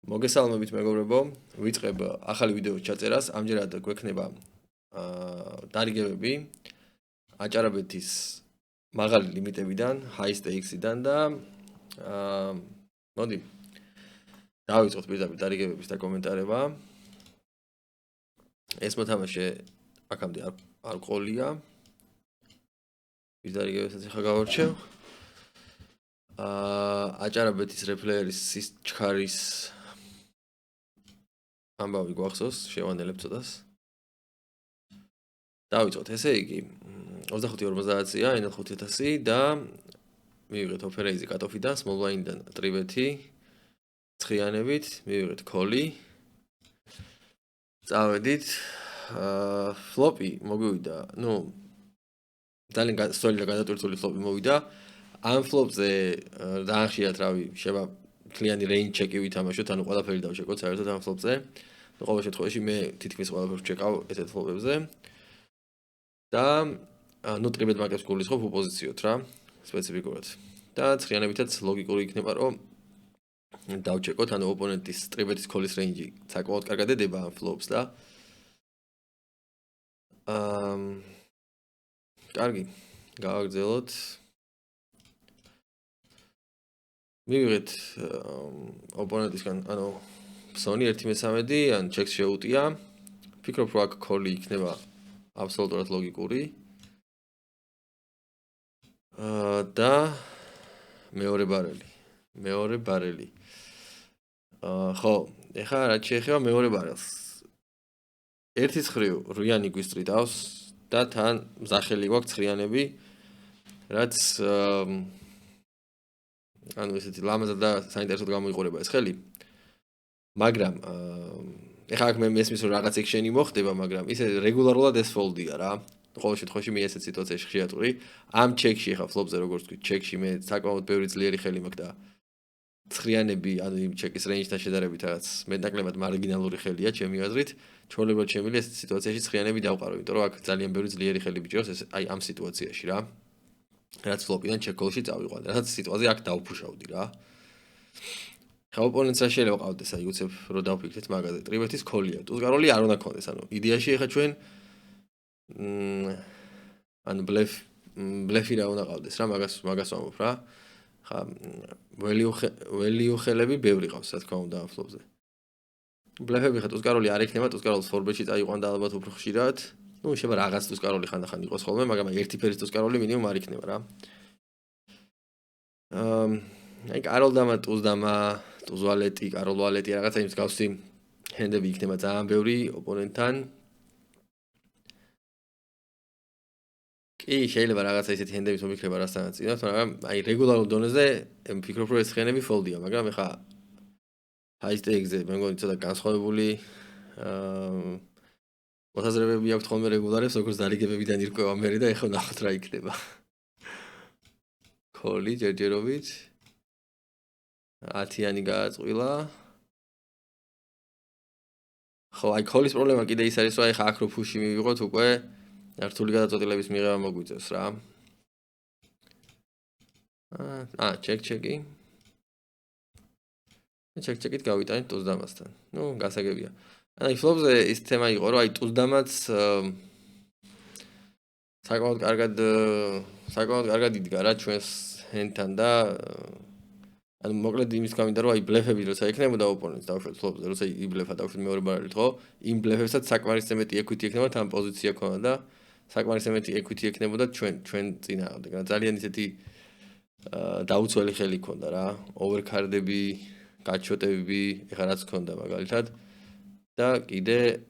მოგესალმებით მეგობრებო, ვიწყებ ახალი ვიდეოს ჩაწერას. ამჯერად გვექნება დარიგებები აჭარაბეთის მაღალი ლიმიტებიდან, high stakes-იდან და მოდი დავიწყოთ პირდაპირ დარიგებების დაკომენტარება. ეს მოთამაშე აქამდე არ ყოლია. ის დარიგებებსაც ახლა გავარჩევ. აჭარაბეთის რეფლეერის ჩქარის ამბავი გვახსოვს, შევანელებ ცოტას. დავიწყოთ, ესე იგი 25-50-ია, ენელ 5000 და მივიღეთ ოფერეიზი კატოფიდან, small blind-დან ტრიბეთი, ცხიანებით, მივიღეთ კოლი. წავედით, ფლოპი მოგვივიდა, ძალიან სწორი და გადატვირთული ფლოპი მოვიდა. ამ ფლოპზე ძალიან ხშირად რავი, შევა მთლიანი range check-ი ვითამაშოთ, ანუ ყველაფერი დავჩეკოთ საერთოდ ამ ფლოპზე. ყოველ შემთხვევაში მე თითქმის ყველაფერს ვჩეკავ ესეთ ფლოპებზე. და ტრიბეთ მარკეტს გულისხმობ უპოზიციოთ რა, სპეციფიკურად. და ცხიანებითაც ლოგიკური იქნება, რომ დავჩეკოთ, ანუ ოპონენტის ტრიბეთის კოლის range-ი საკმაოდ კარგად ედება ამ ფლოპს და კარგი, გავაგრძელოთ. მივიღეთ ოპონენტისგან, ანუ ფსონი 1/13, ან ჩეკს შეუტია. ფიქრობ, რომ აქ კოლი იქნება აბსოლუტურად ლოგიკური. და მეორე ბარელი. ხო, ეხლა რაც შეეხება მეორე ბარელს. ერთის ხრივ რვიანი გვისტრიტავს და თან მზახელი გვაქვს ცხრიანები, რაც ანუ ესეთი ლამაზად და საინტერესოდ გამოიყურება ეს ხელი. მაგრამ ეხლა აქ მე მესმის რომ რაღაც ექშენი მოხდება, მაგრამ ისე რეგულარულად ეს ფოლდია რა. ყოველ შემთხვევაში მე ესეთ სიტუაციაში ხშირად ვიყრი. ამ ჩეკში ეხლა ფლოპზე როგორც ვთქვი, ჩეკში მე საკმაოდ ბევრი ძლიერი ხელი მაქვს და ცხრიანები, ანუ იმ ჩეკის რეინჯთან შედარებით რაღაც მეტნაკლებად მარგინალური ხელია ჩემი აზრით. ჩვეულებრივად შემიძლია ესეთ სიტუაციაში ცხრიანები დავყარო, იმიტომ რომ აქ ძალიან ბევრი ძლიერი ხელი ბიჭიროს ეს აი ამ სიტუაციაში რა. რაც ფლოპიდან ჩეკ-კოლში წავიყვანე, რაც სიტუაცია აქ დავფუშავდი რა. ხა ოპონენტს რა შეიძლება ყავდეს, აი უცებ რომ დავფიქრეთ მაგაზე. ტრიბეთის კოლია, ტუზგაროლი არ უნდა ქონდეს, ანუ იდეაში ეხა ჩვენ ანუ ბლეფი რა უნდა ყავდეს რა, მაგას ვამბობ რა. ხა value ხელები ბევრი ყავს, რა თქმა უნდა ამ ფლოპზე. ბლეფები ხა ტუზგაროლი არ იქნება, ტუზგაროლს ფორბეტში წაიყვანდა ალბათ უფრო ხშირად. შეიძლება რაღაც ტუზგაროლი ხანდახან იყოს ხოლმე, მაგრამ აი ერთი ფერის ტუზგაროლი მინიმუმ არ იქნება რა. აი კაროლდამა, ტუზვალეტი, კაროლვალეტი რაღაცა იმ მსგავსი ჰენდები იქნება ძალიან ბევრი ოპონენტთან. კი, შეიძლება რაღაცა ისეთი ჰენდებით მომიქრება რასთანაც წინათ, მაგრამ აი რეგულარულ დონეზე ვფიქრობ, რომ ეს ხენები ფოლდია, მაგრამ ეხა high stakes-ზე მე მგონი ცოტა განსხვავებული მოთაზრებები აქვს ხოლმე რეგულარებს, როგორც დარიგებებიდან ირკვევა მერე და ეხლა ნახოთ რა იქნება. კოლი ჯერჯერობით 10-იანი გააწყვილა. ხო, აი კოლის პრობლემა კიდე ის არის, რომ აი ხა აქ რო ფუში მივიღოთ უკვე რთული გადაწყვეტილების მიღება მოგვიწევს რა. ჩეკი. ჩეკით გავიტანეთ ტუზდამასთან. გასაგებია. აი ფლოპზე ის თემა იყო, რომ აი ტუზდამაც საკმაოდ კარგად იდგა რა ჩვენს ჰენდთან და ანუ მოკლედ იმის გამიდა რომ აი ბლეფები როცა ექნებოდა ოპონენტს დავუშვათ ფლოპზე, როცა იბლეფა დავუშვათ მეორე ბარელით, ხო? იმ ბლეფებსაც საკმარისზე მეტი equity ექნება, თან პოზიცია ქონდა და საკმარისზე მეტი equity ექნებოდა ჩვენ წინააღმდეგ. ძალიან ისეთი დაუცველი ხელი ქონდა რა. ოვერკარდები, გაჩოტები, ეხლა რაც ქონდა მაგალითად. და კიდე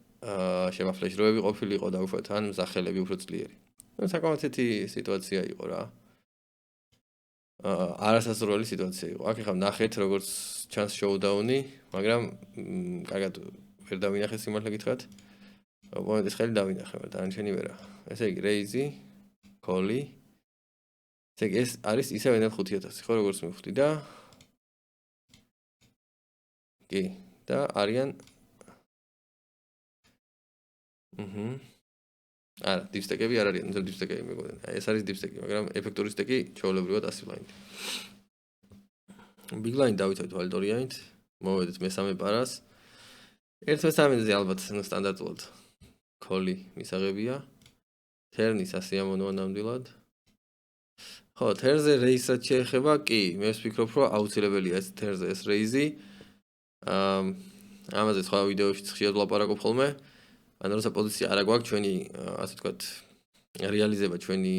შემაფლეშროები ყოფილიყო დავუშვათ ან მზახელები უფრო ძლიერი. საკმაოდ ესეთი სიტუაცია იყო რა. არასასურველი სიტუაცია იყო. აქ ეხლა ნახეთ როგორც ჩანს შოუდაუნი, მაგრამ კარგად ვერ დავინახეთ სიმართლე გითხრათ. ოპონენტის ხელი დავინახე, მაგრამ დანარჩენი ვერა. ესე იგი რეიზი, კოლი. ესე იგი ეს არის ისევ ენელ 5000, ხო როგორც მივხვდი და კი, და არიან არა, დიპსტეკები არ არიან, ნუ დიპსტეკები მეგონა. ეს არის დიპსტეკი, მაგრამ ეფექტური სტეკი ჩვეულებრივად 100 ბლაინდი. ბიგ ბლაინდი დავიცავთ ვალდორიანით. მოვედით მესამე პარას. 1/13-ზე ალბათ სტანდარტულად call-ი მისაღებია. turn-ი სასიამოვნოა ნამდვილად. ხო, turn-ზე raise-ად შეეხება, კი, მე ვფიქრობ, რომ აუცილებელია ეს turn-ზე ეს raise-ი. ამაზე სხვა ვიდეოშიც ხშირად ვლაპარაკობ ხოლმე. ანუ როცა პოზიცია არა გვაქვს ჩვენი, ასე ვთქვათ, რეალიზება ჩვენი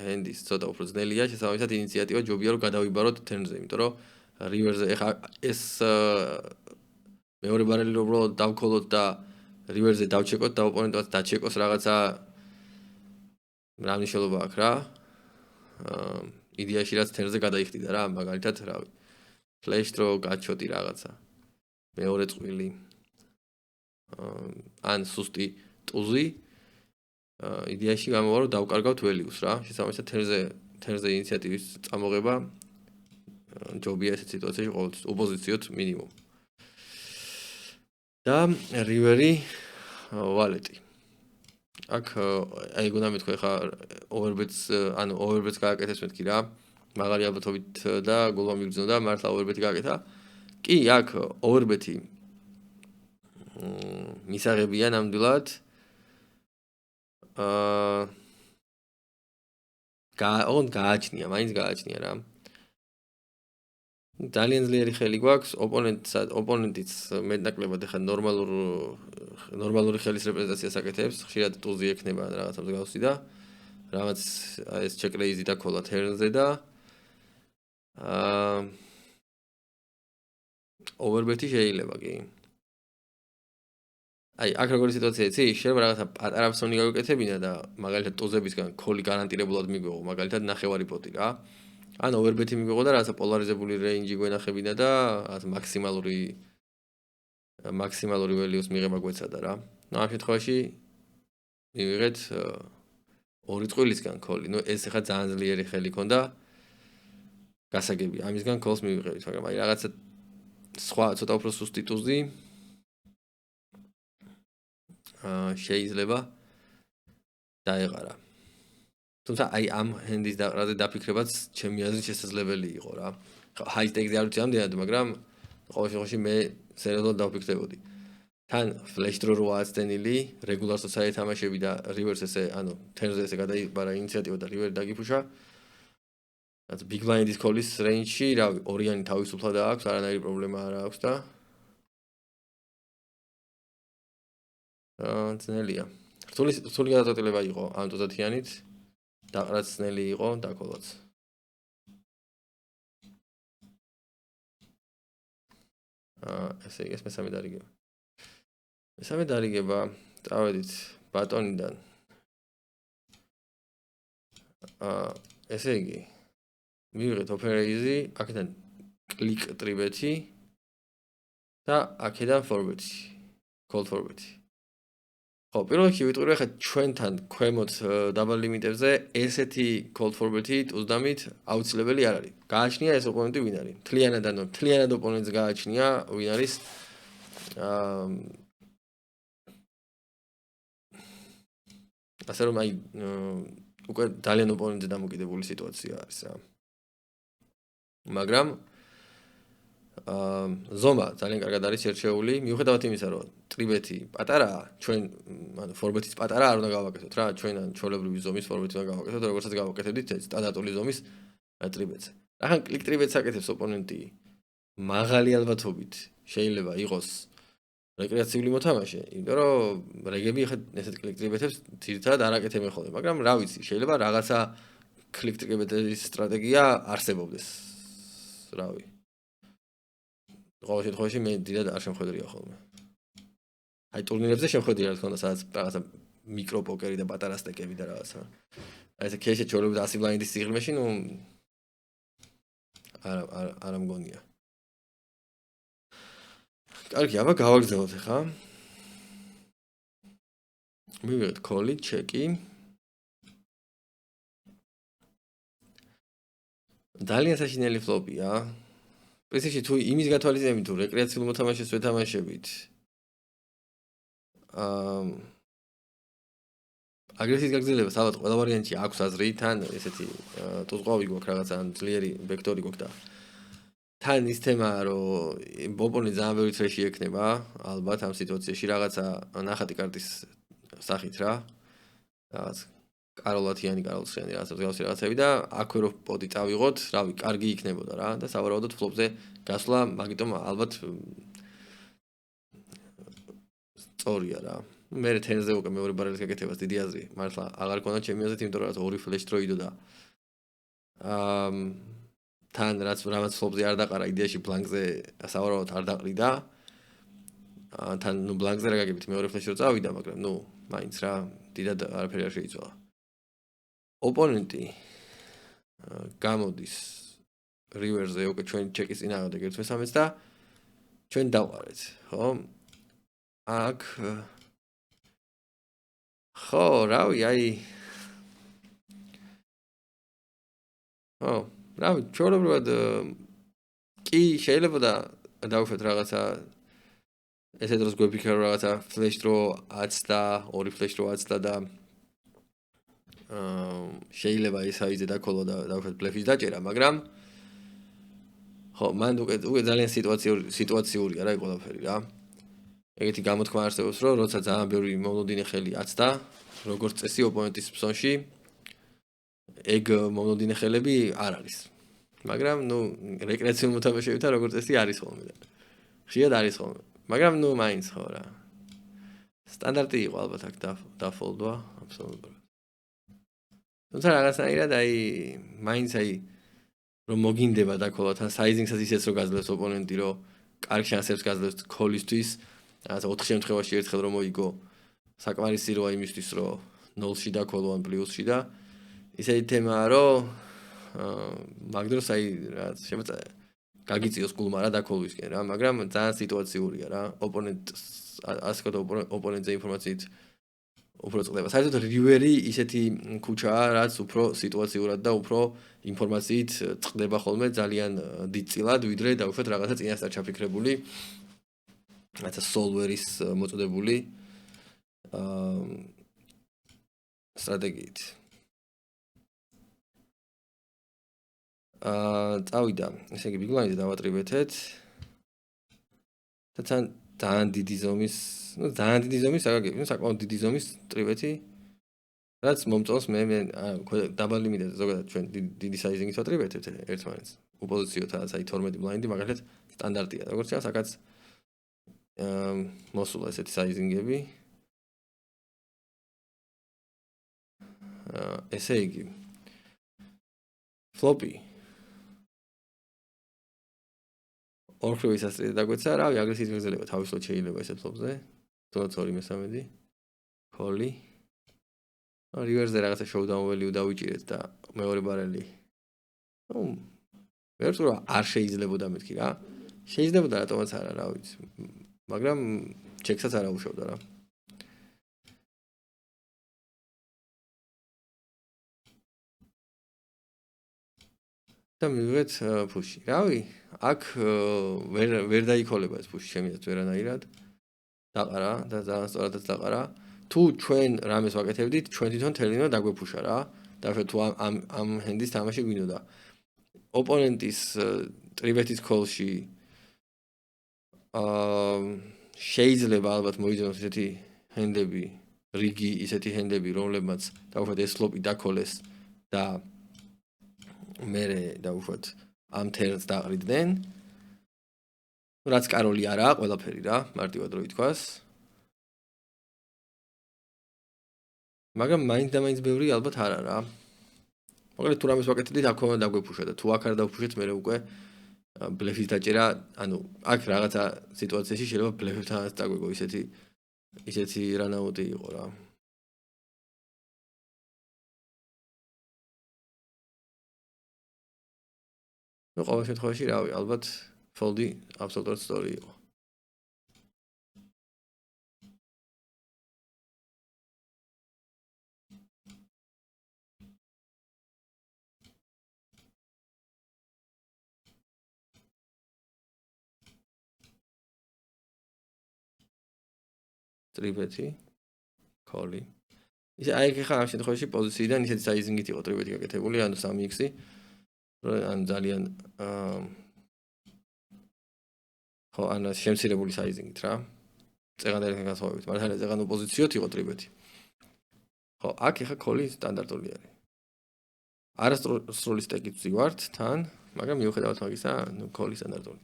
hand-ის ცოტა უფრო ძნელია, შესაბამისად ინიციატივა ჯობია რომ გადავიბაროთ turn-ზე, იმიტომ რომ river-ზე ეხა ეს მეორე ბარელი რომ უბრალოდ დავქოლოთ და river-ზე დავჩეკოთ და ოპონენტს დაჩეკოს რაღაცა რა მნიშვნელობა აქვს რა. იდეაში რაც turn-ზე გადაიხდიდა რა, მაგალითად, რავი. flash throw გაჩოტი რაღაცა. მეორე წვილი. ან სუსტი ტუზი. იდეაში გამოვა რომ დავკარგავთ values რა. შესაბამისად turn-ზე ინიციატივის წამოღება ჯობია ესეთ სიტუაციაში ყოველთვის ოპოზიციოთ მინიმუმ. და river-ი wallet-ი. აქ აი გონდა მეთქვა ხა overbets ანუ overbets გააკეთეს მეთქი რა. მაგარი ალბათობით და გოლმა მიგრძნო და მართლა overbet-ი გააკეთა. კი, აქ overbet-ი მისაღებია ნამდვილად. გააჩნია, მაინც გააჩნია რა. ძალიან ძლიერი ხელი გვაქვს, ოპონენტიც მეტნაკლებად ახლა ნორმალური ხელის რეპრეზენტაციას აკეთებს, ხშირად ტუზი ექნება რაღაცა მსგავსი და რაღაც ეს check raise-ი და call turn-ზე და overbet-ი შეიძლება კი. აი, აქ როგორი სიტუაცია იცი? შეიძლება რაღაცა პატარა ფსონი გავიკეთებინა და მაგალითად ტუზებისგან call-ი გარანტირებულად მიგვეღო, მაგალითად ნახევარი პოტი რა. ან overbet-ი მიგვეღო და რაღაცა პოლარიზებული range-ი გვენახებინა და რაღაცა მაქსიმალური values მიღება გვეცადა რა. ნუ ამ შემთხვევაში მივიღეთ ორი წყვილისგან call-ი. ნუ ეს ახლა ძალიან ძლიერი ხელი ქონდა. გასაგებია, ამისგან call-ს მივიღებით, მაგრამ აი რაღაცა სხვა ცოტა უფრო სუსტი ტუზი შეიძლება დაეღარა. თუმცა აი ამ hand-ის დაყრაზე დაფიქრებაც ჩემი აზრით შესაძლებელი იყო რა. high stakes-ზე არ ვიცი ამდენად, მაგრამ ყოველ შემთხვევაში მე სერიოზულად დავფიქრდებოდი. თან flash draw როა აცდენილი, regular society თამაშები და reverse ესე, ანუ turn-ზე ესე გადაიბარა ინიციატივა და river დაგიფუშა. რაც big blind-ის call-ის range-ში, რავი, ორიანი თავისუფლად აქვს, არანაირი პრობლემა არ აქვს და ძნელია. რთული გადაწყვეტილება იყო ამ 30-იანით. დაყრაც ძნელი იყო, დაკოლოც. ესე იგი, ეს მესამე დარიგება. მესამე დარიგება, წავედით ბატონიდან. ესე იგი, მივიღეთ open raise-ი, აქედან click tribet-ი და აქედან forbet-ი, call forbet-ი. ხო, პირველ რიგში ვიტყვი რომ ხა ჩვენთან ქვემოთ დაბალ ლიმიტებზე ესეთი call forbet-ი უზდამით აუცილებელი არ არის. გააჩნია ეს ოპონენტი ვინ არის. მთლიანად ოპონენტს გააჩნია ვინ არის. ასე რომ აი უკვე ძალიან ოპონენტზე დამოკიდებული სიტუაცია არის რა. მაგრამ ზომა ძალიან კარგად არის შერჩეული, მიუხედავად იმისა, რომ ტრიბეთი პატარაა, ჩვენ ანუ ფორბეთის პატარა არ უნდა გავაკეთოთ რა, ჩვენ ან ჩვეულებრივი ზომის ფორბეთი უნდა გავაკეთოთ, როგორცაც გავაკეთებდით სტანდარტული ზომის ტრიბეთს. რახან კლიკ ტრიბეთს აკეთებს ოპონენტი მაღალი ალბათობით შეიძლება იყოს რეკრეაციული მოთამაშე, იმიტომ რომ რეგები ხა ესეთ კლიკ ტრიბეთებს თირთად არ აკეთებენ ხოლმე, მაგრამ რა ვიცი, შეიძლება რაღაცა კლიკ ტრიბეთის სტრატეგია არსებობდეს. რავი. ყოველ შემთხვევაში მე დიდად არ შემხედრია ხოლმე. აი ტურნირებზე შემხედრია რა თქმა უნდა, სადაც რაღაცა მიკრო პოკერი და პატარა სტეკები და რაღაცა. აი ეს კეიშე ჩოლები და 100 ბლაინდის სიღრმეში, ნუ არა მგონია. კარგი, აბა გავაგრძელოთ ახლა. მივიღეთ call-ი, ჩეკი. ძალიან საშინელი ფლოპია. პრინციპში თუ იმის გათვალისწინებით თუ რეკრეაციულ მოთამაშეს ვეთამაშებით. აგრესიის გაგრძელებას ალბათ ყველა ვარიანტში აქვს აზრი, თან ესეთი ტუზყვავი გვაქვს რაღაცა ძლიერი ვექტორი გვაქვს და თან ის თემაა, რომ ოპონენტი ძალიან ბევრი თრეში ექნება, ალბათ ამ სიტუაციაში რაღაცა ნახატი კარტის სახით რა. რაღაც კაროლათიანი, კაროლციანი რაღაცა მსგავსი რაღაცები და აქვე რო პოტი წავიღოთ, რავი, კარგი იქნებოდა რა და სავარაუდოდ ფლოპზე გასვლა, მაგიტომ ალბათ სწორია რა. მე თენზე უკვე მეორე ბარელის გაკეთებას დიდი აზრი, მართლა აღარ ქონდა ჩემი აზრით, იმიტომ რომ ორი ფლეშ დროიდო და თან რამაც ფლოპზე არ დაყარა, იდეაში ბლანკზე სავარაუდოდ არ დაყრიდა. თან ნუ ბლანკზე რა გაგებით, მეორე ფლეში რო წავიდა, მაგრამ ნუ მაინც რა, დიდად არაფერი არ შეიცვალა. ოპონენტი გამოდის რივერზე უკვე ჩვენ ჩეკის წინააღმდეგ 1-13 და ჩვენ დავყარეთ, ხო? აქ ხო, რავი, ხო, რავი, ჩვეულებრივად კი შეიძლება და დავუშვათ რაღაცა ესე დროს გვეფიქრა რაღაცა ფლეშ დრო 10 და ორი ფლეშ დრო 10 და შეიძლება ეს აიძე დაკოლო და დავუშვათ ბლეფის დაჭერა, მაგრამ ხო, მან უკვე ძალიან სიტუაციურია რა ყველაფერი რა. ეგეთი გამოთქმა არსებობს, რომ როცა ძალიან ბევრი მონოდინე ხელი აცდა, როგორც წესი ოპონენტის ფსონში, ეგ მონოდინე ხელები არ არის. მაგრამ ნუ რეკრეაციულ მოთამაშეებთან როგორც წესი არის ხოლმე და ხშირად არის ხოლმე. მაგრამ ნუ მაინც ხო რა. სტანდარტი იყო ალბათ აქ დაფოლდვა, აბსოლუტურად. თუმცა რაღაცნაირად მაინც რომ მოგინდება დაკოლა თან საიზინგსაც ისეც რომ გაძლევს ოპონენტი, რომ კარგ შანსებს გაძლევს ქოლისთვის, რაღაცა 4 შემთხვევაში ერთხელ რომ მოიგო, საკმარისი როა იმისთვის, რომ 0-ში დაკოლო ან პლუსში და ისეთი თემაა, რომ მაგ დროს რაღაც შემოწა გაგიწიოს გულმა რა დაკოლვისკენ რა, მაგრამ ძალიან სიტუაციურია რა. ოპონენტს ასე ვთქვათ, ოპონენტზე ინფორმაციით უფრო წდება. საერთოდ რივერი ისეთი ქუჩაა, რაც უფრო სიტუაციურად და უფრო ინფორმაციით წდება ხოლმე ძალიან დიდწილად, ვიდრე დავუშვათ რაღაცა წინასწარ ჩაფიქრებული, რაღაცა solver-ის მოწოდებული სტრატეგიით. წავიდა, ესე იგი ბიგლაინზე დავატრიბეთეთ. და თან ძალიან დიდი ზომის, ძალიან დიდი ზომის აგაგები, საკმაოდ დიდი ზომის ტრიბეთი, რაც მომწონს მე დაბალ ლიმიტზე ზოგადად ჩვენ დიდი საიზინგით ვატრიბეთებთ ერთმანეთს. უპოზიციოთაც 12 ბლაინდი მაგალითად სტანდარტია, როგორც ჩანს, აქაც მოსულა ესეთი საიზინგები. ესე იგი ფლოპი ორხრივ ისასწრიდა დაგვეცა, რავი, აგრესიის მიღწევა თავისუფლად შეიძლება ესეთ ფლოპზე. თუნდაც 2-13 კოლი. რივერზე რაღაცა შოუდაუნ ველიუ დავიჭირეთ და მეორე ბარელი. ნუ ვერ ვთქვი რომ არ შეიძლებოდა მეთქი რა. შეიძლებოდა რატომაც არა, რა ვიცი. მაგრამ ჩეკსაც არ აუშავდა რა. და მივიღეთ ფუში. რავი, აქ ვერ დაიქოლება ეს ფუში შემიძლია ვერანაირად. დაყარა და ძალიან სწორადაც დაყარა. თუ ჩვენ რამეს ვაკეთებდით, ჩვენ თვითონ თელინა დაგვეფუშა რა. და თუ ამ ჰენდის თამაში გვინდოდა. ოპონენტის ტრიბეთის კოლში შეიძლება ალბათ მოიძინოს ესეთი ჰენდები, რიგი ისეთი ჰენდები, რომლებმაც დავუშვათ ეს ფლოპი დაკოლეს და მერე დავუშვათ ამ თერნს დაყრიდნენ. რაც კაროლი არაა, ყველაფერი რა, მარტივად რო ითქვას. მაგრამ მაინც და მაინც ბევრი ალბათ არა რა. მოკლედ თუ რამეს ვაკეთებდით, აქ უნდა დაგვეფუშა და თუ აქ არ დავფუშეთ, მერე უკვე ბლეფის დაჭერა, ანუ აქ რაღაცა სიტუაციაში შეიძლება ბლეფებთანაც დაგვეგო ისეთი რანაუტი იყო რა. ნუ ყოველ შემთხვევაში რავი, ალბათ ფოლდი აბსოლუტურად სწორი იყო. ტრიბეთი, კოლი. ისე აი ხა ამ შემთხვევაში პოზიციიდან ისეთი საიზინგით იყო ტრიბეთი გაკეთებული, ანუ 3x-ი. ან ძალიან ხო, ან შემცირებული საიზინგით რა. წეღანდელთან განსხვავებით, მართალია წეღან ოპოზიციოთ იყო ტრიბეთი. ხო, აქ ეხა ქოლი სტანდარტული არის. არასრული სტეკით ვზივართ თან, მაგრამ მიუხედავად მაგისა, ნუ ქოლი სტანდარტული.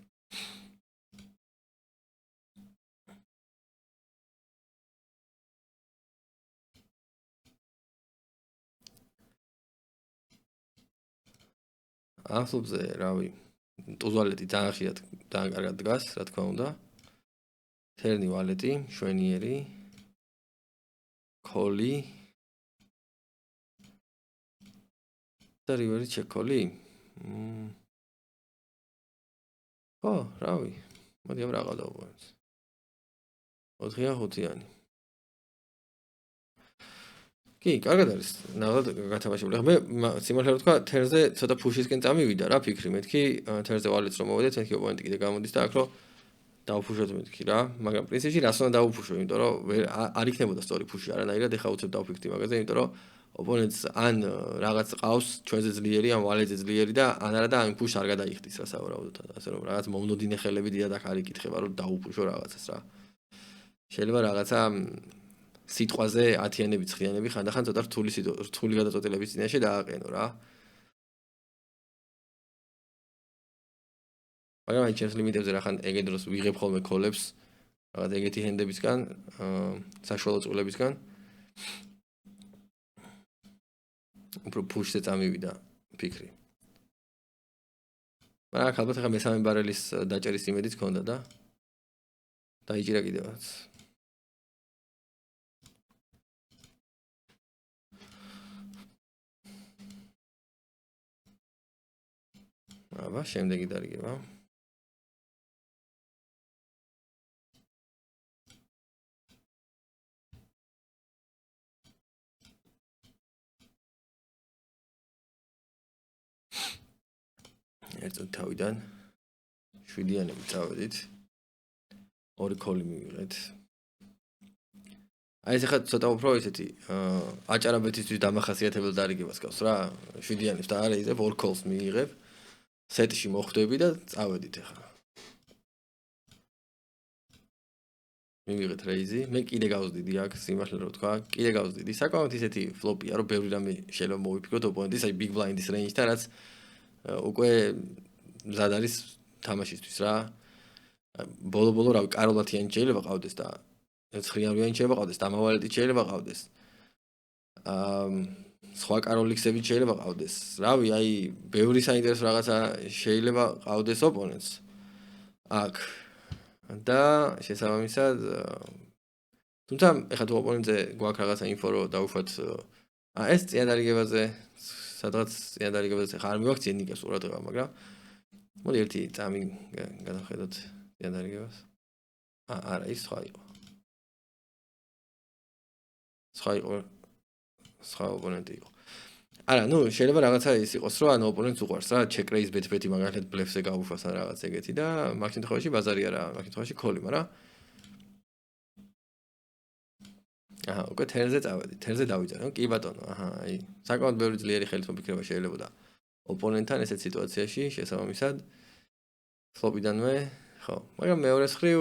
ამ ფლოპზე, რავი, ტუზვალეტი ძალიან ხშირად ძალიან კარგად დგას, რა თქმა უნდა. თერნი ვალეტი, შვენიერი, ქოლი და რივერი ჩეკოლი. ხო, რავი. მოდი ამ რაღა დავუყუროთ. 4-5-იანი. კი, კარგად არის. ნახოთ გათამაშებული. მე სიმართლე ვთქვა, თერზე ცოტა ფუშისკენ წამივიდა რა ფიქრი. მეთქი თერზე ვალეთს რომ მოვედეთ, მეთქი ოპონენტი კიდე გამოდის და აქ რომ დავუფუშოთ მეთქი რა. მაგრამ პრინციპში რას უნდა დავუფუშო, იმიტომ რომ არ იქნებოდა სწორი ფუში არანაირად. ეხა უცებ დავფიქრდი მაგაზე, იმიტომ რომ ოპონენტს ან რაღაც ყავს ჩვენზე ძლიერი, ან ვალეთზე ძლიერი და ან არა და ან ფუშს არ გადაიხდის რა სავარაუდოდ. ასე რომ რაღაც მომნოდინე ხელები დიდად აქ არ იკითხება, რომ დავუფუშო რაღაცას რა. შეიძლება რაღაცა სიტყვაზე 10-იანები, 9-იანები ხანდახან ცოტა რთული გადაწყვეტილების წინაშე დააყენო რა. მაგრამ აი ჩემს ლიმიტებზე რა ხან ეგეთ დროს ვიღებ ხოლმე ქოლებს რაღაც ეგეთი ჰენდებისგან, საშუალო წყვილებისგან. უფრო ფუშზე წამივიდა ფიქრი. მაგრამ აქ ალბათ ახლა მესამე ბარელის დაჭერის იმედიც ქონდა და დაიჭირა კიდევაც. აბა, შემდეგი დარიგება. ერთად თავიდან 7-იანები წავედით. 2 ქოლი მივიღეთ. აი ეს ახლა ცოტა უფრო ისეთი აჭარაბეთისთვის დამახასიათებელ დარიგებას გავს რა. 7-იანებს და არ ეძებ 2 ქოლს მიიღებ. სეტში მოხვდები და წავედით ახლა. მივიღეთ რეიზი, მე კიდე გავზდიდი აქ, სიმართლე რომ ვთქვა, კიდე გავზდიდი. საკმაოდ ისეთი ფლოპია, რომ ბევრი რამე შეიძლება მოვიფიქროთ ოპონენტის, აი big blind-ის range-თან, რაც უკვე მზად არის თამაშისთვის რა. ბოლო-ბოლო რავი, კაროლათიანი შეიძლება ყავდეს და 9-იანი შეიძლება ყავდეს, დამავალეთი შეიძლება ყავდეს. სხვა კაროლიქსები შეიძლება ყავდეს. რავი, აი, ბევრი საინტერესო რაღაცა შეიძლება ყავდეს ოპონენტს. აქ და შესაბამისად თუმცა ეხლა თუ ოპონენტზე გვაქვს რაღაცა ინფო რომ დავუშვათ ეს წინადარიგებაზე სადღაც წინადარიგებაზე ხარ მივაქციე ნიკას ყურადღება მაგრამ მოდი ერთი წამი გადავხედოთ წინადარიგებას არა ის სხვა იყო სხვა ოპონენტი იყო არა ნუ შეიძლება რაღაცა ის იყოს რომ ან ოპონენტს უყვარს რა check raise bet-bet მაგალითად ბლეფზე გაუშვას ან რაღაც ეგეთი და მაგ შემთხვევაში ბაზარი არა მაგ შემთხვევაში ქოლი მაგრამ აჰა უკვე თერზე წავედი თერზე დავიწერე კი ბატონო აჰა აი საკმაოდ ბევრი ძლიერი ხელით მოფიქრება შეიძლებოდა ოპონენტთან ესეთ სიტუაციაში შესაბამისად ფლოპიდანვე ხო მაგრამ მეორეს ხრივ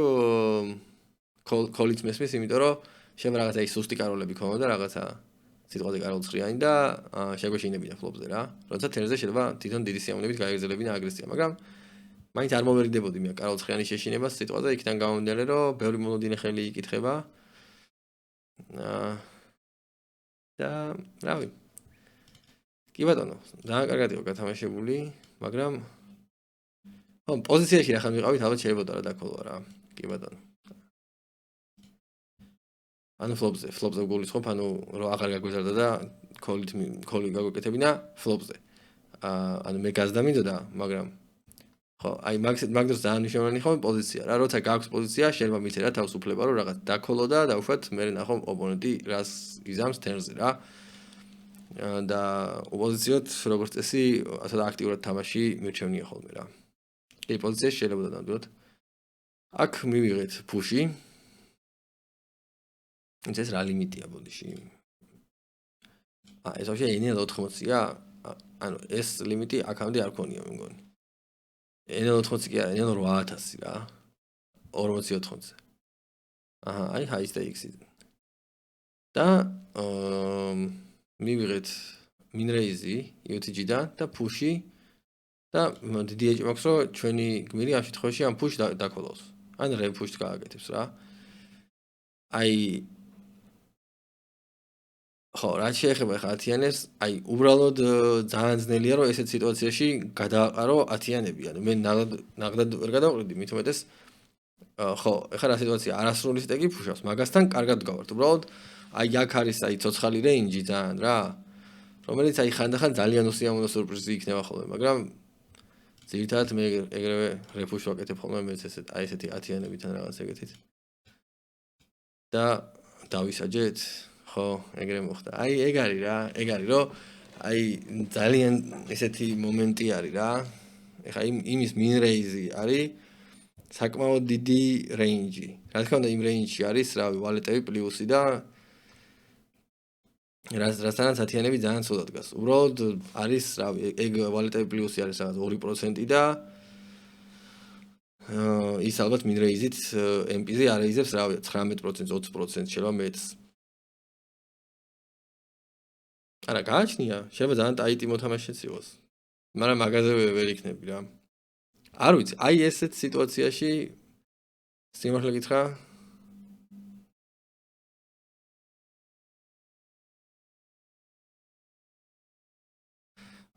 ქოლიც მესმის იმიტომ რომ შემ რაღაცა ის სუსტი კაროლები ქონოდა რაღაცა სიტყვაზე კაროლცხრიანი და შეგვეშინებინა ფლოპზე რა. როცა თერზე შეიძლება თვითონ დიდი სიამოვნებით გაეგრძელებინა აგრესია, მაგრამ მაინც არ მოვერიდებოდი მე კაროლცხრიანი შეშინებას სიტყვაზე იქიდან გამომდინარე, რომ ბევრი მონოდინე ხელი იკითხება. და რავი. კი ბატონო, ძალიან კარგად იყო გათამაშებული, მაგრამ ხო, პოზიციაში რა ხან ვიყავით, ალბათ შეიძლება რა დაკოლო რა. კი ბატონო. ანუ ფლოპზე გულისხმობ, ანუ რომ აღარ გაგვიზარდა და ქოლი გაგვეკეთებინა ფლოპზე. ანუ მე გაზდა მინდოდა, მაგრამ ხო, აი მაგ დროს ძალიან მნიშვნელოვანი ხომ პოზიცია რა, როცა გაქვს პოზიცია, შეიძლება მიწერა თავისუფლება, რომ რაღაც დაკოლო და დაუშვათ მე ნახო ოპონენტი რას იზამს თერზე რა. და ოპოზიციოთ როგორც წესი, ასეთ აქტიურად თამაში მირჩევნია ხოლმე რა. კი, პოზიციაში შეიძლება დავდოთ. აქ მივიღეთ ფუში. ეს რა ლიმიტია ბოდიში? ეს ვაფშე NL 80-ია? ანუ ეს ლიმიტი აქამდე არ ქონია მე მგონი. NL 80 კი არა, NL 8000 რა. 44-ზე. აჰა, აი highs და x-ი. და მივიღეთ min raise-ი UTG-დან და push-ი და დიდი ეჭი მაქვს რომ ჩვენი გმირი ამ შემთხვევაში ამ push დაკოლავს. ან re push გააკეთებს რა. აი ხო, რაც შეეხება ხა ათიანებს, აი უბრალოდ ძალიან ძნელია რომ ესეთ სიტუაციაში გადააყარო ათიანები, ანუ მე ნაღდად ვერ გადავყრიდი, მით უმეტეს ხო, ეხლა რა სიტუაცია, არასრული სტეგი ფუშავს, მაგასთან კარგად გავართ. უბრალოდ აი აქ არის აი ცოცხალი რეინჯი ძალიან რა, რომელიც აი ხანდახან ძალიან უსიამოვნო სურპრიზი იქნება ხოლმე, მაგრამ ძირითადად მე ეგრევე რეფუშ ვაკეთებ ხოლმე მეც აი ესეთი ათიანებიდან რაღაც ეგეთით. და დავისაჯეთ ხო, ეგრე მოხდა. აი ეგ არის რა, ეგ არის რომ აი ძალიან ესეთი მომენტი არის რა. ეხა იმის min raise-ი არის საკმაოდ დიდი რეინჯი. რა თქმა უნდა იმ რეინჯში არის, რავი, ვალეტები პლუსი და რასთანაც ათიანები ძალიან ცუდად დგას. უბრალოდ არის, რავი, ეგ ვალეტები პლუსი არის რაღაც 2% და ის ალბათ min raise-ით MP-ზე არეიზებს, რავი, 19%, 20% შეიძლება მეც. არა, გააჩნია, შეიძლება ძალიან ტაიტი მოთამაშეც იყოს. მაგრამ მაგაზე ვერ იქნები რა. არ ვიცი, აი ესეთ სიტუაციაში სიმართლე გითხრა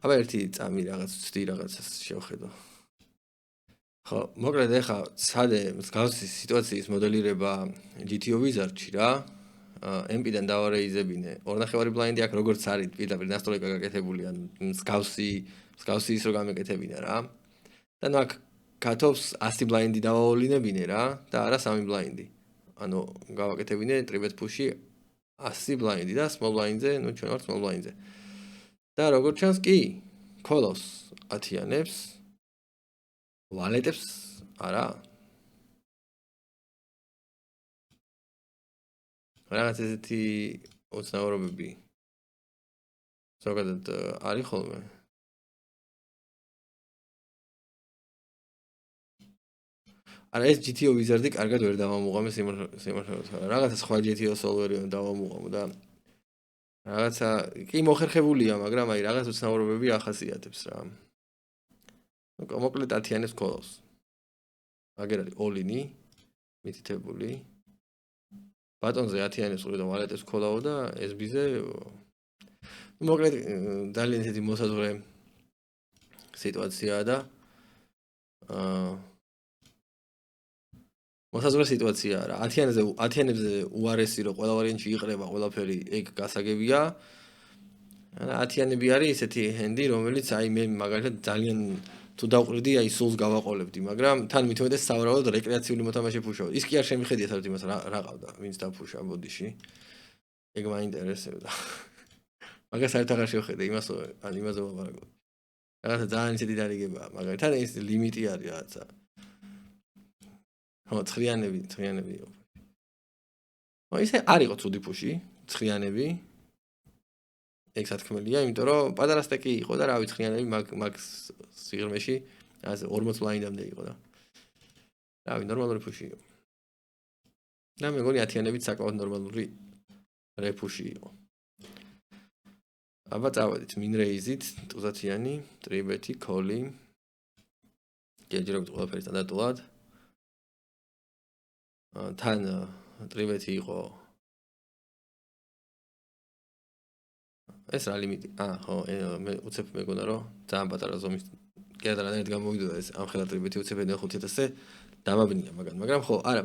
აბა ერთი წამი რაღაც ვცდი რაღაცას შევხედო. ხო, მოკლედ ეხა სცადე მსგავსი სიტუაციის მოდელირება GTO Wizard-ში რა. MP-დან დავარეიზებინე. 2.5 ბლაინდი აქ როგორც არის პირდაპირ ნასტროიკა გაკეთებული, ან მსგავსი ის რო გამეკეთებინა რა. და ნუ აქ cut-offs 100 ბლაინდი დავაოლინებინე რა და არა 3 ბლაინდი. ანუ გავაკეთებინე tribet push-ი 100 ბლაინდი და small blind-ზე, ნუ ჩვენ ვართ small blind-ზე. და როგორც ჩანს კი, call-offs ათიანებს ვალეტებს არა. რაღაც ესეთი ოცნაურობები ზოგადად არის ხოლმე. არა ეს GTO Wizard-ი კარგად ვერ დავამუღამე სიმართლეს. რაღაცა სხვა GTO solver-ი დავამუღამო და რაღაცა კი მოხერხებულია, მაგრამ აი რაღაც ოცნაურობები ახასიათებს რა. ნუ მოკლედ ათიანებს call-offs. აგერ არის all-in-ი მითითებული. ბატონზე ათიანებს უყიდო ვალეტებს call-out და SB-ზე ნუ მოკლედ ძალიან ისეთი მოსაზღვრე სიტუაციაა და მოსაზღვრე სიტუაციაა რა. ათიანებზე უარესი რომ ყველა ვარიანტში იყრება ყველაფერი ეგ გასაგებია. ათიანები არის ესეთი ჰენდი, რომელიც აი მე მაგალითად ძალიან თუ დავყრიდი აი სულს გავაყოლებდი, მაგრამ თან მით უმეტეს სავარაუდოდ რეკრეაციული მოთამაშე ფუშავ. ის კი არ შემიხედია საერთოდ იმას რა ყავდა, ვინც დაფუშა ბოდიში. ეგ მაინტერესებდა. მაგას საერთოდ აღარ შევხედე იმას, ან იმაზე ვაპარაკობ. რაღაცა ძალიან ისეთი დარიგებაა, მაგალითად ეს ლიმიტი არის რაღაცა. ხო, ცხრიანები იყო. ხო, ისე არ იყო ცუდი ფუში, ცხრიანები. ეგ სათქმელია, იმიტომ რომ პატარა სტეკი იყო და რავი ცხრიანები მაგ სიღრმეში ასე 40 ბლაინდამდე იყო და რავი ნორმალური ფუში იყო. და მეგონი ათიანებით საკმაოდ ნორმალური რეფუში იყო. აბა წავედით min raise-ით, ტუზათიანი, tribet-ი, call-ი. გეჯერობთ ყველაფერი სტანდარტულად. თან tribet-ი იყო ეს რა ლიმიტი? ხო, მე უცებ მეგონა რომ ძალიან პატარა ზომის კი არა რანაირად გამოვიდოდა ეს ამ ხელა tribet-ი უცებ 5000-ზე დამაბნია მაგან, მაგრამ ხო, არა,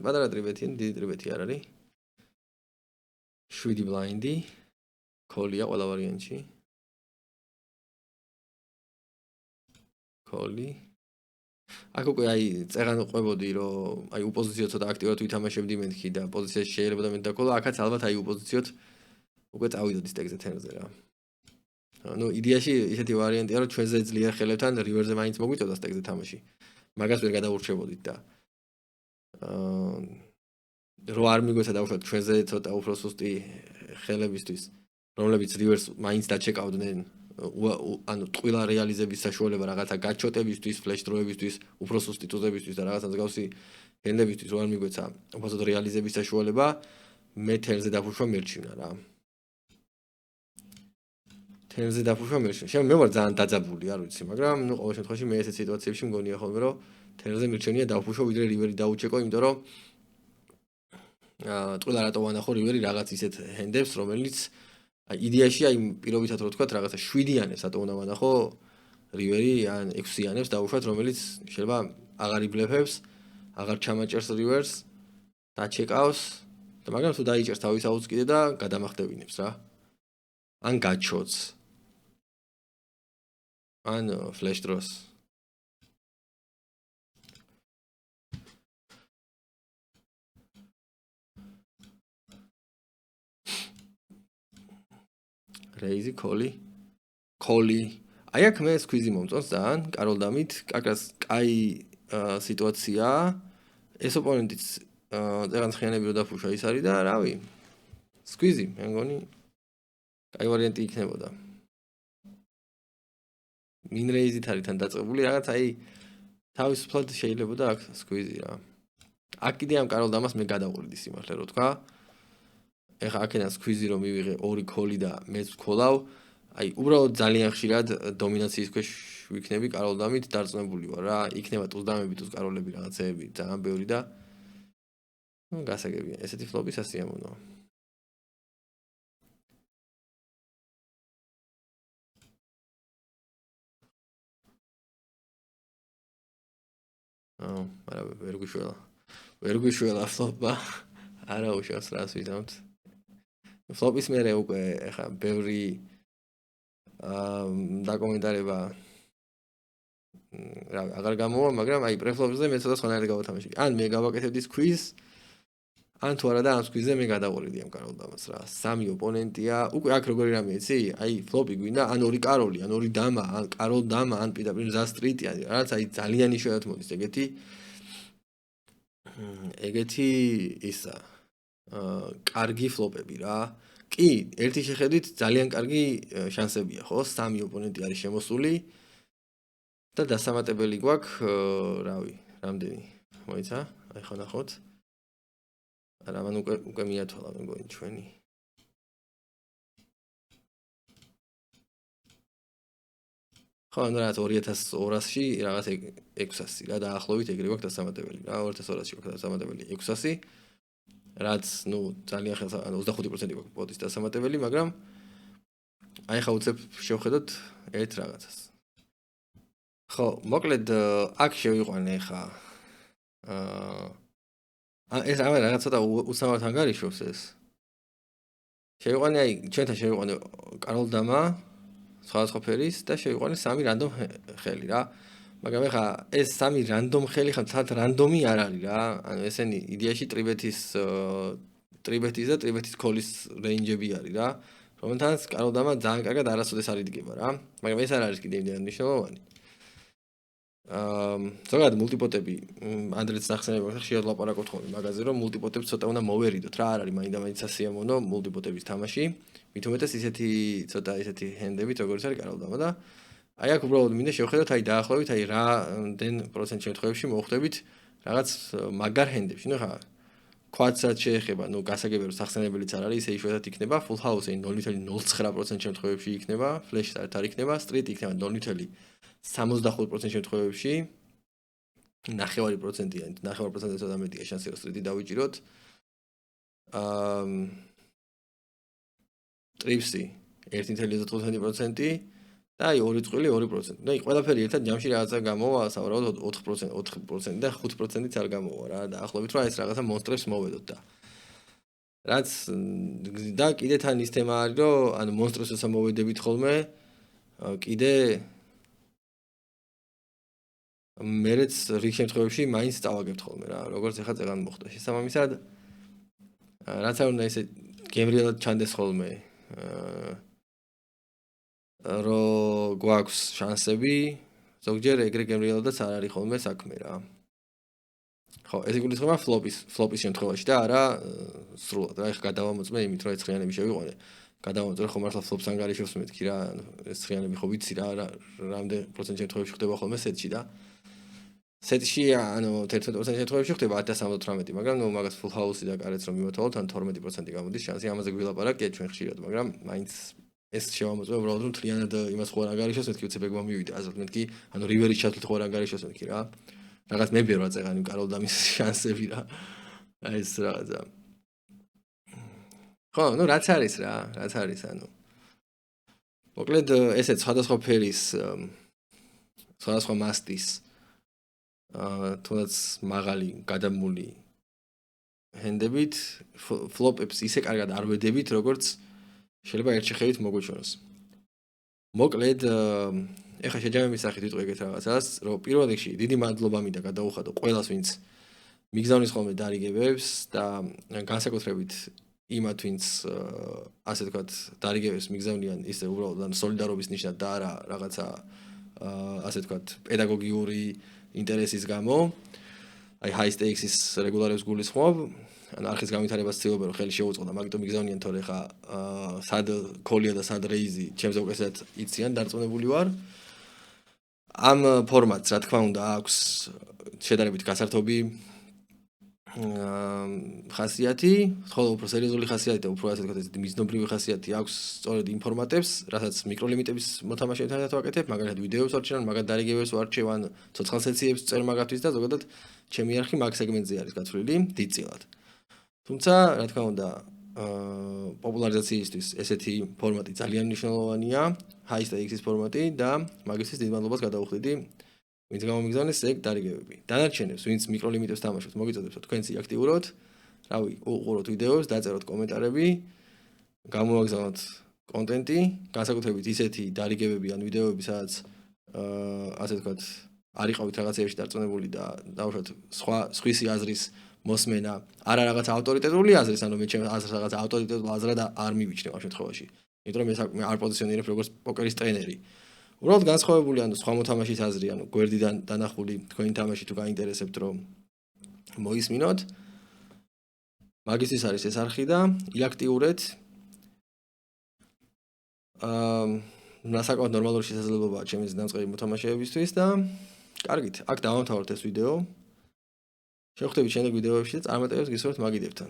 პატარა tribet-ი, დიდი tribet-ი არ არის. 7 ბლაინდი call-ია ყველა ვარიანტში. call-ი. აქ უკვე აი წერან ყვებოდი რომ აი უპოზიციო ცოტა აქტიურად ვითამაშებდი მეთქი და პოზიციაში შეიძლება და მე დაკოლა, აქაც ალბათ აი უპოზიციოთ უკვე წავიდოდი სტეკზე თერზე რა. ნუ იდეაში ისეთი ვარიანტია რომ ჩვენზე ძლიერ ხელებთან რივერზე მაინც მოგვიწოდა სტეკზე თამაში. მაგას ვერ გადაურჩებოდით და რო არ მიგვეცა დავუშვათ ჩვენზე ცოტა უფრო სუსტი ხელებისთვის, რომლებიც რივერს მაინც დაჩეკავდნენ ანუ ტყუილა რეალიზების საშუალება რაღაცა გაჩოტებისთვის, ფლეშ დროებისთვის, უფრო სუსტი ტუზებისთვის და რაღაცა მსგავსი ჰენდებისთვის რო არ მიგვეცა უბრალოდ რეალიზების საშუალება მე თელზე დაფუშვა მერჩივნა რა თელზე დაფუშვა მერჩივნა შემო მე ვარ ძალიან დაძაბული არ ვიცი მაგრამ ნუ ყოველ შემთხვევაში მე ესეთ სიტუაციებში მგონია ხოლმე რომ თელზე მერჩენია დაფუშვა ვიდრე რივერი დაუჩეკო იმიტომ რომ ტყუილა რატო ვანახო რივერი რაღაც ისეთ ჰენდებს რომელიც იდეაში აი პირობითად რო თქვა რაღაცა 7-იანებს რატო უნდა ვანახო რივერი ან 6-იანებს დაუშვათ რომელიც შეიძლება აღარ იბლეფებს აღარ ჩამაჭერს რივერს დაჩეკავს და მაგრამ თუ დაიჭერს თავის აუც კიდე და გადამახდებინებს რა ან გაჩოც ან ფლეშ დროს რეიზი კოლი აი აქ მე სკვიზი მომწონს ძალიან კაროლ დამით კაკას კაი სიტუაცია ეს ოპონენტიც ზეღანცხიანები რო დაფუშვა ის არის და რავი სკვიზი მე მგონი კაი ვარიანტი იქნებოდა მინ რეიზით არის თან დაწყებული რაღაც აი თავისუფლად შეიძლებოდა აქ სკვიზი რა აქ კიდე ამ კაროლ დამას მე გადავყვრიდი სიმართლე რო თქვა ეხა აქედან სკვიზი რომ მივიღე 2 კოლი და მეც ვქოლავ აი უბრალოდ ძალიან ხშირად დომინაციის ქვეშ ვიქნები კაროლ დამით დარწმუნებული ვარ რა იქნება ტუზდამები თუ კაროლები რაღაცეები ძალიან ბევრი და ნუ გასაგებია ესეთი ფლოპი სასიამოვნოა არა ვერ გვიშველა ფლოპა არა უშავს რას ვიზამთ ფლოპის მერე უკვე ეხა ბევრი დაკომენტარება რავი აღარ გამოვა მაგრამ აი პრეფლოპზე მე ცოტა სხვანაირად გავათამაშე ან მე გავაკეთებდი სკვიზ ან თუ არა და ამ სკვიზზე მე გადავყვრიდი ამ კაროლ დამას რა სამი ოპონენტია უკვე აქ როგორი რამე იცი აი ფლოპი გვინდა ან 2 კაროლი ან 2 დამა ან კაროლ დამა ან პირდაპირ მზა სტრიტი ან რაღაც აი ძალიან იშვიათად მოდის ეგეთი ისა კარგი ფლოპები რა კი ერთი შეხედვით ძალიან კარგი შანსებია ხო სამი ოპონენტი არის შემოსული და დასამატებელი გვაქვს რავი რამდენი მოიცა აი ხო ნახოთ არა მან უკვე მიათვალა მე მგონი ჩვენი ხო ანუ რაღაც 2200-ში რაღაც 600 რა დაახლოებით ეგრე გვაქვს დასამატებელი რა 2200-ში გვაქვს დასამატებელი 600 რაც ნუ ძალიან ხელს 25% გვაქვს პოტის დასამატებელი მაგრამ აი ხა უცებ შევხედოთ ერთ რაღაცას ხო მოკლედ აქ შევიყვანე ხა ეს ამერ რაღაც ცოტა უსამართლოდ ანგარიშობს ეს შევიყვანე აი ჩვენთან შევიყვანე კაროლ დამა სხვადასხვა ფერის და შევიყვანე სამი რანდომ ხელი რა მაგრამ ეხა ეს სამი რანდომ ხელი ხა თათ რანდომი არ არის რა ანუ ესენი იდეაში ტრიბეთის და ტრიბეთის კოლის რეინჯები არის რა რომელთანაც კაროლ დამა ძალიან კარგად არასოდეს არ იდგება რა მაგრამ ეს არ არის კიდე იმდენად მნიშვნელოვანი ზოგადად მულტიპოტები ანდრეც ახსენებდა ხშირად ლაპარაკობთ ხოლმე მაგაზე რომ მულტიპოტებს ცოტა უნდა მოვერიდოთ რა არ არის მაინდა-მაინც სასიამოვნო მულტიპოტების თამაში მით უმეტეს ისეთი ცოტა ისეთი ჰენდებით როგორც არის კაროლ დამა და აი აქ უბრალოდ მინდა შევხედოთ აი დაახლოებით აი რამდენ პროცენტ შემთხვევებში მოხვდებით რაღაც მაგარ ჰენდებში ნუ ხა ქვაცაც შეეხება ნუ გასაგებია რომ სახსენებელიც არ არის ისე იშვიათად იქნება full house 0.09% შემთხვევებში იქნება flash არ იქნება street იქნება 0.65% შემთხვევებში 9%-იან 9%-ზე ცოტა მეტია შანსი რომ street-ი დავიჭიროთ ტრიფსი 1.95% და აი 2 წყვილი 2%. და აი ყველაფერი ერთად ჯამში რაღაცა გამოვა, სავარაუდოდ 4% და 5%-იც არ გამოვა რა. და ახლობით რა ეს რაღაცა მონსტრებს მოვედოთ და რაც და კიდე თან ის თემა არის, რომ ანუ მონსტრებს როცა მოვედებით ხოლმე, კიდე მერეც რიგ შემთხვევებში მაინც წავაგებთ ხოლმე რა. როგორც ეხა წეგან მოხდა. შესაბამისად რაც არ უნდა ესე გემრიელად ჩანდეს ხოლმე რომ გვაქვს შანსები, ზოგჯერ ეგრე გემრიელადაც არ არის ხოლმე საქმე რა. ხო, ეს იგულისხმება ფლოპის შემთხვევაში და არა სრულად. რა ეხა გადავამოწმე იმით, რომ ეცხრიანები შევიყვანე. გადავამოწმე რომ მართლა ფლოპს ანგარიშობს მეთქი რა, ეს ხრიანები ხო ვიცი რა, რამდენ პროცენტ შემთხვევებში ხდება ხოლმე სეტში და სეტში ანუ 11% შემთხვევებში ხდება 1078, მაგრამ ნუ მაგას full house-ი და კარეც რომ მიმოთავოთ, ან 12% გამოდის შანსი, ამაზე გვილაპარაკეთ ჩვენ ხშირად, მაგრამ მაინც ეს შევამოწმე უბრალოდ რომ თლიანად იმას ხო არ ანგარიშოს, მეთქი უცებეგმა მივიდა, ასეთ მეთქი, ანუ რივერის ჩათვლით ხო არ ანგარიშოს მეთქი რა. რაღაც მე ბევრად წეღანი კაროლ და მის შანსები რა. აი ეს რაღაცა. ხო, ნუ რაც არის რა, რაც არის, ანუ. მოკლედ ესეც სხვადასხვა ფერის სხვადასხვა მასტის თუნდაც მაღალი გადამული ჰენდებით ფლოპებს ისე კარგად არ ვედებით, როგორც შეიძლება ერთ შეხედვით მოგვეჩვენოს. მოკლედ ეხლა შეჯამების სახით ვიტყვი ეგეთ რაღაცას, რომ პირველ რიგში დიდი მადლობა მინდა გადაუხადო ყველას, ვინც მიგზავნის ხოლმე დარიგებებს და განსაკუთრებით იმათ, ვინც ასე ვთქვათ, დარიგებებს მიგზავნიან ისე უბრალოდ ან სოლიდარობის ნიშნად და არა რაღაცა ასე ვთქვათ, პედაგოგიური ინტერესის გამო. აი high stakes-ის რეგულარებს გულისხმობ, ან არხის განვითარებას ცდილობენ რომ ხელი შეუწყო და მაგიტომ მიგზავნიან, თორე ხა სად კოლია და სად რეიზი ჩემზე უკეთესად იციან, დარწმუნებული ვარ. ამ ფორმატს რა თქმა უნდა აქვს შედარებით გასართობი ხასიათი, ხოლო უფრო სერიოზული ხასიათი და უფრო ასე ვთქვათ, ესეთი მიზნობრივი ხასიათი აქვს სწორედ იმ ფორმატებს, რასაც მიკროლიმიტების მოთამაშეებთან ერთად ვაკეთებ, მაგალითად ვიდეოებს ვარჩევ, მაგალითად დარიგებებს ვარჩევ, ან ცოცხალ სეციებს წერ მაგათთვის და ზოგადად ჩემი არხი მაგ სეგმენტზე არის გათვლილი დიდწილად. თუმცა, რა თქმა უნდა, პოპულარიზაციისთვის ესეთი ფორმატი ძალიან მნიშვნელოვანია, high stakes-ის ფორმატი და მაგისთვის დიდ მადლობას გადაუხდიდი ვინც გამომიგზავნეს ეგ დარიგებები. დანარჩენებს, ვინც მიკროლიმიტებს თამაშობთ, მოგიწოდებს, რომ თქვენც აქტიუროთ, რავი, უყუროთ ვიდეოს, დაწეროთ კომენტარები, გამოვაგზავნოთ კონტენტი, განსაკუთრებით ისეთი დარიგებები ან ვიდეოები, სადაც ასე ვთქვათ, არ იყავით რაღაცეებში დარწმუნებული და დავუშვათ სხვისი აზრის მოსმენა, არა რაღაც ავტორიტეტული აზრის, ანუ მე ჩემს აზრს რაღაც ავტორიტეტულ აზრად არ მივიჩნევ ამ შემთხვევაში. იმიტომ რომ მე არ პოზიციონირებ როგორც პოკერის ტრენერი. უბრალოდ განსხვავებული, ანუ სხვა მოთამაშის აზრი, ანუ გვერდიდან დანახული თქვენი თამაში თუ გაინტერესებთ, რომ მოისმინოთ. მაგისტრის არის ეს არხი და იაქტიურეთ. საკმაოდ ნორმალური შესაძლებლობაა ჩემი დამწყები მოთამაშეებისთვის და კარგით, აქ დავამთავროთ ეს ვიდეო. შევხვდებით შემდეგ ვიდეოებში და წარმატებებს გისურვებთ მაგიდებთან.